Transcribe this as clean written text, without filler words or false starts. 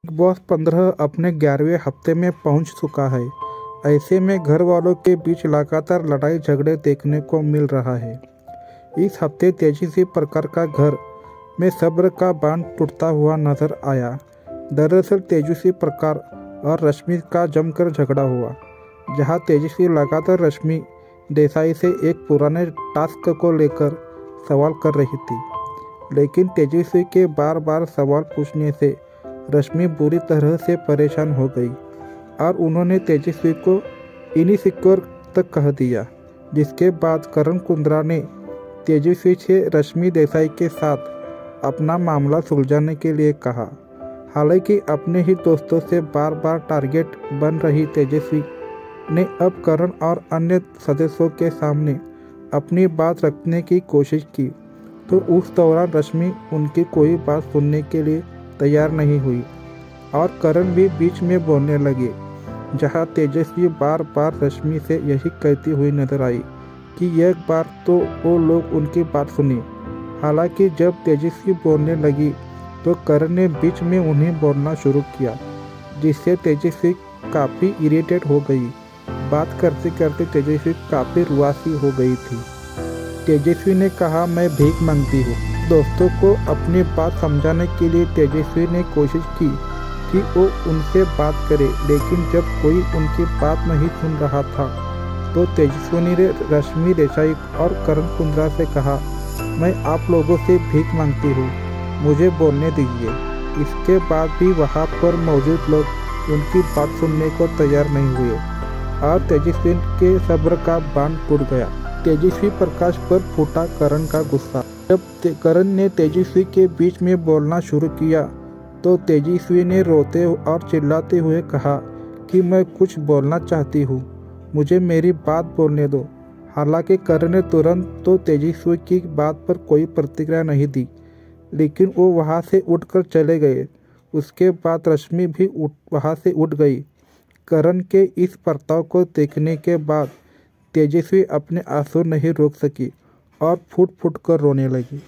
Big boss 15 अपने 11वें हफ्ते में पहुंच चुका है। ऐसे में घर वालों के बीच लगातार लड़ाई झगड़े देखने को मिल रहा है। इस हफ्ते तेजस्वी प्रकाश का घर में सब्र का बांध टूटता हुआ नजर आया। दरअसल तेजस्वी प्रकाश और रश्मि का जमकर झगड़ा हुआ, जहां तेजस्वी लगातार रश्मि देसाई से एक पुराने टास्क को लेकर सवाल कर रही थी, लेकिन तेजस्वी के बार बार सवाल पूछने से रश्मि बुरी तरह से परेशान हो गई और उन्होंने तेजस्वी को इनसिक्योर तक कह दिया, जिसके बाद करण कुंद्रा ने तेजस्वी से रश्मि देसाई के साथ अपना मामला सुलझाने के लिए कहा। हालांकि अपने ही दोस्तों से बार बार टारगेट बन रही तेजस्वी ने अब करण और अन्य सदस्यों के सामने अपनी बात रखने की कोशिश की, तो उस दौरान रश्मि उनकी कोई बात सुनने के लिए तैयार नहीं हुई और करण भी बीच में बोलने लगे, जहां तेजस्वी बार बार रश्मि से यही कहती हुई नजर आई कि एक बार तो वो लोग उनकी बात सुनी। हालांकि जब तेजस्वी बोलने लगी तो करण ने बीच में उन्हें बोलना शुरू किया, जिससे तेजस्वी काफ़ी इरिटेट हो गई। बात करते करते तेजस्वी काफ़ी रुआसी हो गई थी। तेजस्वी ने कहा, मैं भीख मांगती हूँ। दोस्तों को अपनी बात समझाने के लिए तेजस्वी ने कोशिश की कि वो उनसे बात करे, लेकिन जब कोई उनकी बात नहीं सुन रहा था तो तेजस्वी ने रश्मि देसाई और करण कुंद्रा से कहा, मैं आप लोगों से भीख मांगती हूँ, मुझे बोलने दीजिए। इसके बाद भी वहाँ पर मौजूद लोग उनकी बात सुनने को तैयार नहीं हुए और तेजस्वी के सब्र का बांध टूट गया। तेजस्वी प्रकाश पर फूटा करण का गुस्सा। जब करण ने तेजस्वी के बीच में बोलना शुरू किया तो तेजस्वी ने रोते और चिल्लाते हुए कहा कि मैं कुछ बोलना चाहती हूँ, मुझे मेरी बात बोलने दो। हालांकि करण ने तुरंत तो तेजस्वी की बात पर कोई प्रतिक्रिया नहीं दी, लेकिन वो वहाँ से उठकर चले गए। उसके बाद रश्मि भी वहाँ से उठ गई। करण के इस बर्ताव को देखने के बाद तेजस्वी अपने आंसू नहीं रोक सकी और फूट फूट कर रोने लगी।